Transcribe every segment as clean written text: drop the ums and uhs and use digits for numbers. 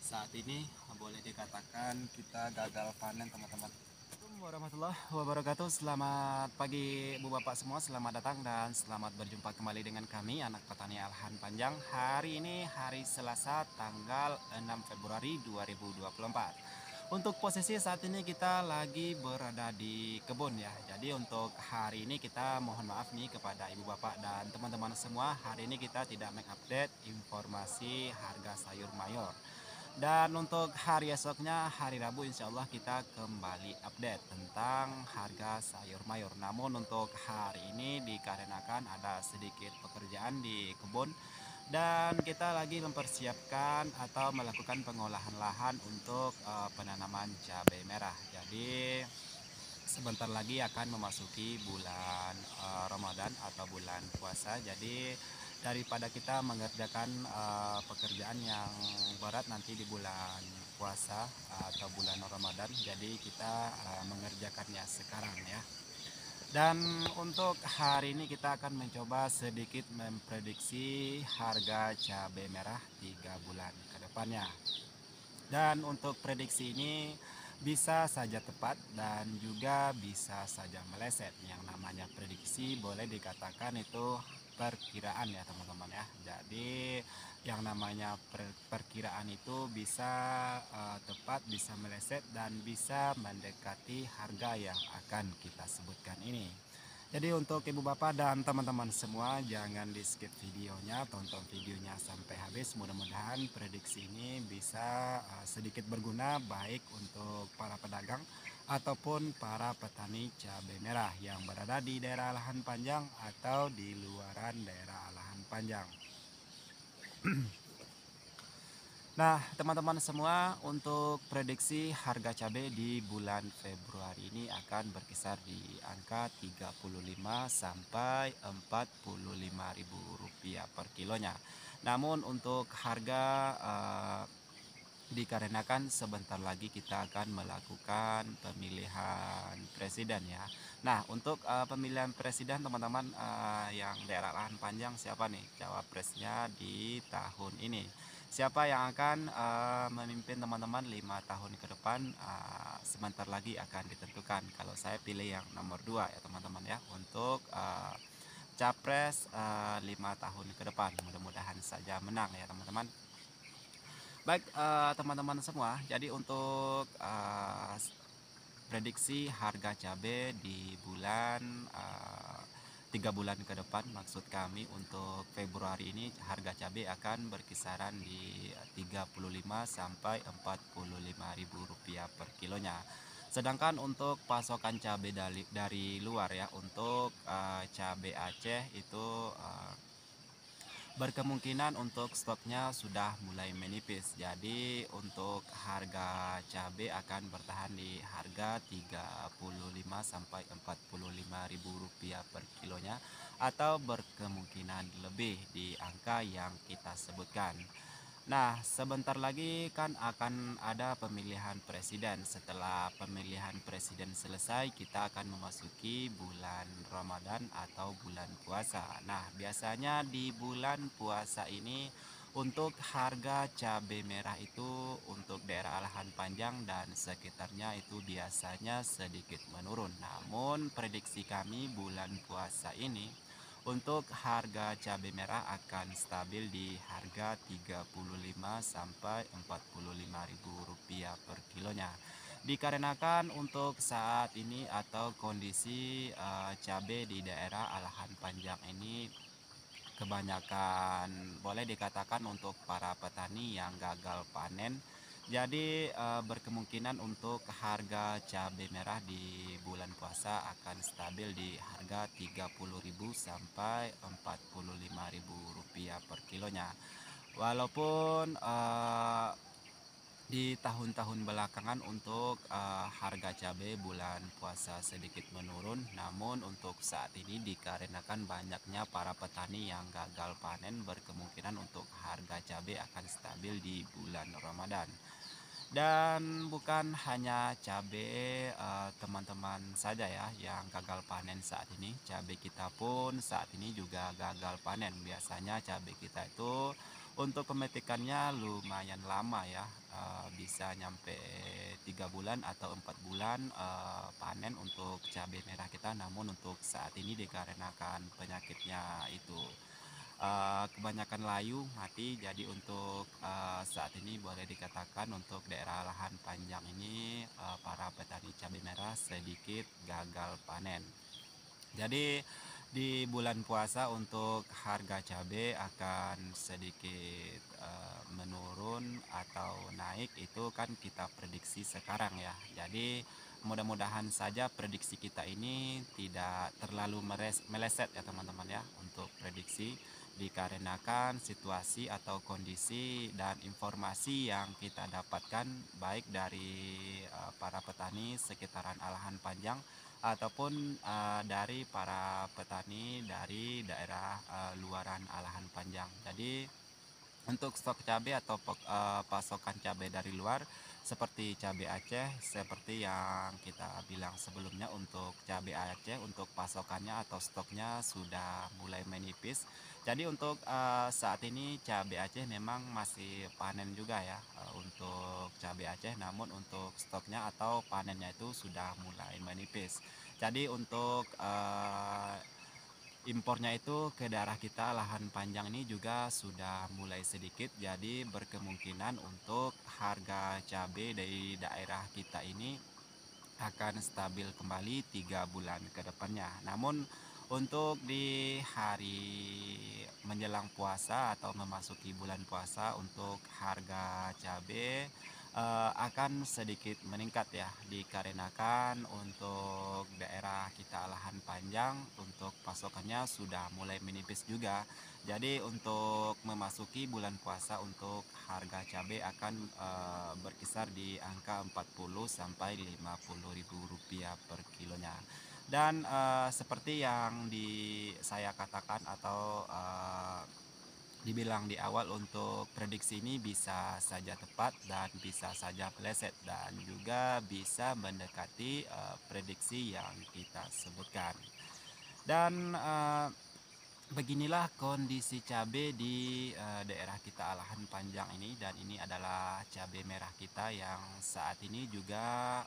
Saat ini boleh dikatakan kita gagal panen, teman-teman. Assalamualaikum warahmatullahi wabarakatuh. Selamat pagi Bu Bapak semua, selamat datang dan selamat berjumpa kembali dengan kami anak petani Alhan Panjang. Hari ini hari Selasa tanggal 6 Februari 2024. Untuk posisi saat ini kita lagi berada di kebun ya. Jadi untuk hari ini kita mohon maaf nih kepada ibu bapak dan teman-teman semua. Hari ini kita tidak mengupdate informasi harga sayur mayur. Dan untuk hari esoknya, hari Rabu, insya Allah kita kembali update tentang harga sayur mayur. Namun untuk hari ini dikarenakan ada sedikit pekerjaan di kebun dan kita lagi mempersiapkan atau melakukan pengolahan lahan untuk penanaman cabai merah. Jadi sebentar lagi akan memasuki bulan Ramadan atau bulan puasa. Jadi daripada kita mengerjakan pekerjaan yang berat nanti di bulan puasa atau bulan Ramadan, jadi kita mengerjakannya sekarang ya. Dan untuk hari ini kita akan mencoba sedikit memprediksi harga cabai merah 3 bulan ke depannya. Dan untuk prediksi ini bisa saja tepat dan juga bisa saja meleset. Yang namanya prediksi boleh dikatakan itu perkiraan ya teman-teman ya. Jadi yang namanya perkiraan itu bisa tepat, bisa meleset dan bisa mendekati harga yang akan kita sebutkan ini. Jadi untuk ibu bapak dan teman-teman semua, jangan di skip videonya, tonton videonya sampai habis. Mudah-mudahan prediksi ini bisa sedikit berguna baik untuk para pedagang ataupun para petani cabai merah yang berada di daerah lahan panjang atau di luaran daerah lahan panjang. Nah, teman-teman semua, untuk prediksi harga cabai di bulan Februari ini akan berkisar di angka 35 sampai 45 ribu rupiah per kilonya. Namun untuk harga dikarenakan sebentar lagi kita akan melakukan pemilihan presiden ya. Nah, untuk pemilihan presiden teman-teman yang daerah lahan panjang, siapa nih cawapresnya di tahun ini? Siapa yang akan memimpin teman-teman 5 tahun ke depan, sebentar lagi akan ditentukan. Kalau saya pilih yang nomor 2 ya teman-teman ya, untuk capres 5 tahun ke depan. Mudah-mudahan saja menang ya teman-teman. Baik teman-teman semua, jadi untuk prediksi harga cabai di bulan 3 bulan ke depan, maksud kami untuk Februari ini harga cabai akan berkisaran di 35 sampai 45 ribu rupiah per kilonya. Sedangkan untuk pasokan cabai dari luar ya, untuk cabai Aceh itu berkemungkinan untuk stoknya sudah mulai menipis. Jadi untuk harga cabai akan bertahan di harga 35 sampai 45 ribu rupiah per kilonya atau berkemungkinan lebih di angka yang kita sebutkan. Nah, sebentar lagi kan akan ada pemilihan presiden. Setelah pemilihan presiden selesai, kita akan memasuki bulan Ramadan atau bulan puasa. Nah, biasanya di bulan puasa ini untuk harga cabai merah itu untuk daerah lahan panjang dan sekitarnya itu biasanya sedikit menurun. Namun prediksi kami bulan puasa ini untuk harga cabai merah akan stabil di harga 35 sampai 45 ribu rupiah per kilonya. Dikarenakan untuk saat ini atau kondisi cabai di daerah lahan panjang ini kebanyakan boleh dikatakan untuk para petani yang gagal panen. Jadi berkemungkinan untuk harga cabai merah di bulan puasa akan stabil di harga 30.000 sampai 45.000 rupiah per kilonya. Walaupun di tahun-tahun belakangan untuk harga cabai bulan puasa sedikit menurun, namun untuk saat ini dikarenakan banyaknya para petani yang gagal panen, berkemungkinan untuk harga cabai akan stabil di bulan Ramadan. Dan bukan hanya cabai teman-teman saja ya yang gagal panen saat ini, cabai kita pun saat ini juga gagal panen. Biasanya cabai kita itu Untuk pemetikannya lumayan lama ya, bisa nyampe 3 bulan atau 4 bulan panen untuk cabai merah kita. Namun untuk saat ini dikarenakan penyakitnya itu kebanyakan layu mati, jadi untuk saat ini boleh dikatakan untuk daerah lahan panjang ini para petani cabai merah sedikit gagal panen. Jadi di bulan puasa untuk harga cabai akan sedikit menurun atau naik, itu kan kita prediksi sekarang ya. Jadi mudah-mudahan saja prediksi kita ini tidak terlalu meleset ya teman-teman ya untuk prediksi, dikarenakan situasi atau kondisi dan informasi yang kita dapatkan baik dari para petani sekitaran alahan panjang ataupun dari para petani dari daerah luaran alahan panjang. Jadi untuk stok cabai atau pasokan cabai dari luar seperti cabai Aceh, seperti yang kita bilang sebelumnya, untuk cabai Aceh untuk pasokannya atau stoknya sudah mulai menipis. Jadi untuk saat ini cabai Aceh memang masih panen juga ya untuk cabai Aceh, namun untuk stoknya atau panennya itu sudah mulai menipis. Jadi untuk impornya itu ke daerah kita lahan panjang ini juga sudah mulai sedikit, jadi berkemungkinan untuk harga cabai dari daerah kita ini akan stabil kembali 3 bulan ke depannya. Namun untuk di hari menjelang puasa atau memasuki bulan puasa untuk harga cabai akan sedikit meningkat ya, dikarenakan untuk daerah kita lahan panjang untuk pasokannya sudah mulai menipis juga. Jadi untuk memasuki bulan puasa untuk harga cabai akan berkisar di angka 40 sampai 50 ribu rupiah per kilonya. Dan seperti yang saya katakan atau dibilang di awal, untuk prediksi ini bisa saja tepat dan bisa saja meleset dan juga bisa mendekati prediksi yang kita sebutkan. Dan beginilah kondisi cabai di daerah kita alahan panjang ini, dan ini adalah cabai merah kita yang saat ini juga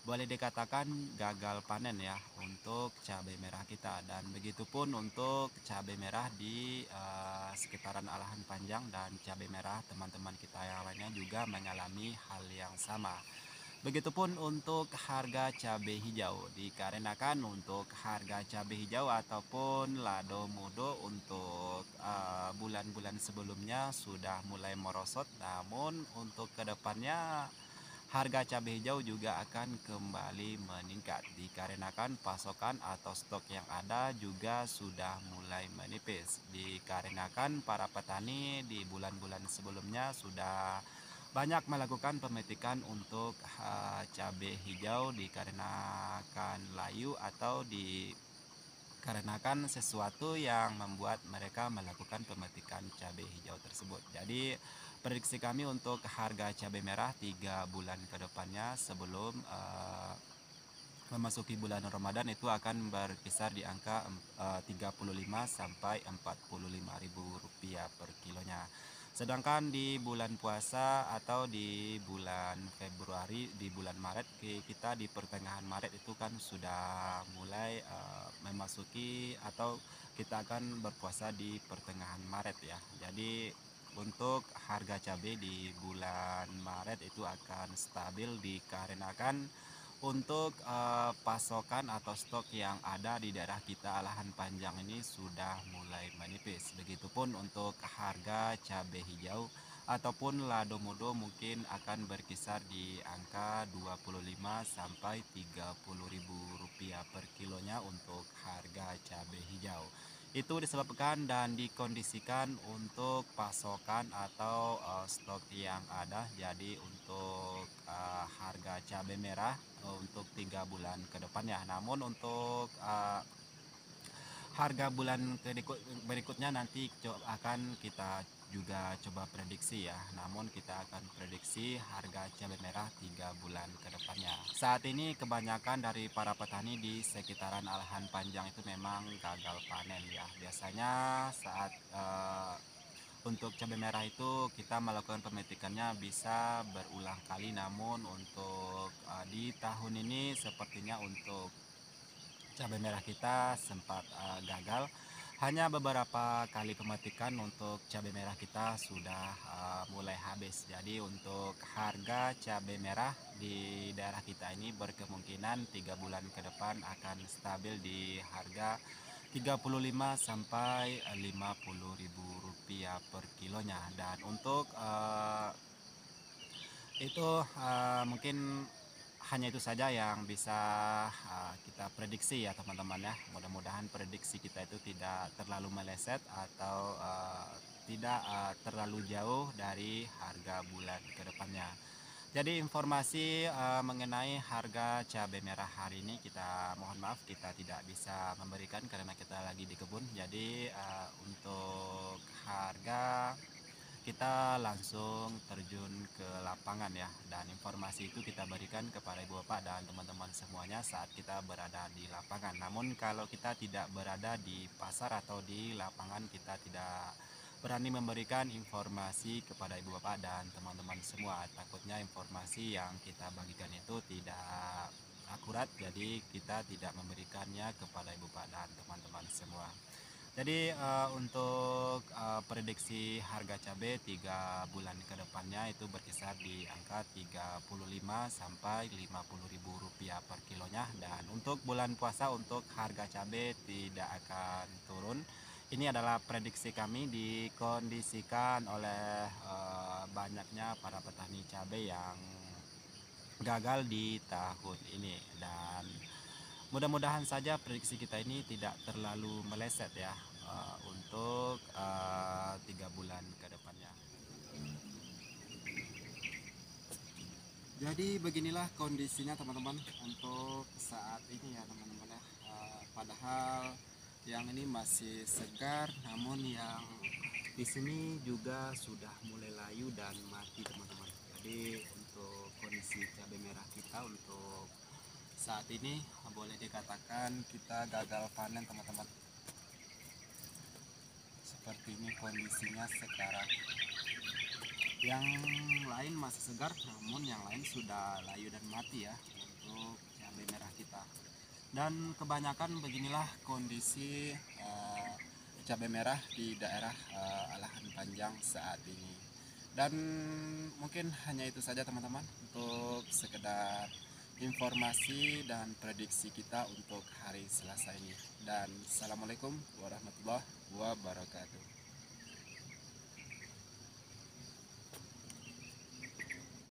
boleh dikatakan gagal panen ya untuk cabai merah kita, dan begitupun untuk cabai merah di sekitaran alahan panjang dan cabai merah teman-teman kita yang lainnya juga mengalami hal yang sama. Begitupun untuk harga cabai hijau, dikarenakan untuk harga cabai hijau ataupun lado mudo untuk bulan-bulan sebelumnya sudah mulai merosot, namun untuk kedepannya harga cabai hijau juga akan kembali meningkat, dikarenakan pasokan atau stok yang ada juga sudah mulai menipis, dikarenakan para petani di bulan-bulan sebelumnya sudah banyak melakukan pemetikan untuk cabai hijau, dikarenakan layu atau dikarenakan sesuatu yang membuat mereka melakukan pemetikan cabai hijau tersebut. Jadi prediksi kami untuk harga cabai merah 3 bulan ke depannya sebelum memasuki bulan Ramadan itu akan berkisar di angka 35 sampai 45 ribu rupiah per kilonya. Sedangkan di bulan puasa atau di bulan Februari, di bulan Maret, kita di pertengahan Maret itu kan sudah mulai memasuki atau kita akan berpuasa di pertengahan Maret ya. Jadi untuk harga cabai di bulan Maret itu akan stabil, dikarenakan untuk pasokan atau stok yang ada di daerah kita lahan panjang ini sudah mulai menipis. Begitupun untuk harga cabai hijau ataupun lado mudo mungkin akan berkisar di angka 25 sampai 30 ribu rupiah per kilonya untuk harga cabai hijau. Itu disebabkan dan dikondisikan untuk pasokan atau stok yang ada. Jadi untuk harga cabai merah untuk 3 bulan ke depannya. Namun untuk harga bulan berikutnya nanti akan kita juga coba prediksi ya. Namun kita akan prediksi harga cabai merah 3 bulan ke depannya. Saat ini kebanyakan dari para petani di sekitaran alahan panjang itu memang gagal panen ya. Biasanya saat untuk cabai merah itu kita melakukan pemetikannya bisa berulang kali, namun untuk di tahun ini sepertinya untuk cabai merah kita sempat gagal. Hanya beberapa kali pemetikan untuk cabai merah kita sudah mulai habis. Jadi untuk harga cabai merah di daerah kita ini berkemungkinan 3 bulan ke depan akan stabil di harga 35 sampai 50 ribu rupiah per kilonya. Dan untuk itu mungkin hanya itu saja yang bisa kita prediksi ya teman-teman ya. Mudah-mudahan prediksi kita itu tidak terlalu meleset atau tidak terlalu jauh dari harga bulan ke depannya. Jadi informasi mengenai harga cabai merah hari ini kita mohon maaf kita tidak bisa memberikan karena kita lagi di kebun. Jadi untuk harga kita langsung terjun ke lapangan ya, dan informasi itu kita berikan kepada ibu bapak dan teman-teman semuanya saat kita berada di lapangan. Namun kalau kita tidak berada di pasar atau di lapangan, kita tidak berani memberikan informasi kepada ibu bapak dan teman-teman semua. Takutnya informasi yang kita bagikan itu tidak akurat, jadi kita tidak memberikannya kepada ibu bapak dan teman-teman semua. Jadi untuk prediksi harga cabai 3 bulan ke depannya itu berkisar di angka 35 sampai 50 ribu rupiah per kilonya. Dan untuk bulan puasa untuk harga cabai tidak akan turun. Ini adalah prediksi kami dikondisikan oleh banyaknya para petani cabai yang gagal di tahun ini, dan mudah-mudahan saja prediksi kita ini tidak terlalu meleset ya untuk 3 bulan ke depannya. Jadi beginilah kondisinya teman-teman untuk saat ini ya teman-teman ya. Padahal yang ini masih segar, namun yang di sini juga sudah mulai layu dan mati teman-teman. Jadi untuk kondisi cabai merah kita untuk saat ini boleh dikatakan kita gagal panen teman-teman. Seperti ini kondisinya sekarang. Yang lain masih segar, namun yang lain sudah layu dan mati ya untuk cabai merah kita. Dan kebanyakan beginilah kondisi cabai merah di daerah Alahan Panjang saat ini. Dan mungkin hanya itu saja teman-teman untuk sekedar informasi dan prediksi kita untuk hari Selasa ini. Dan assalamualaikum warahmatullahi wabarakatuh.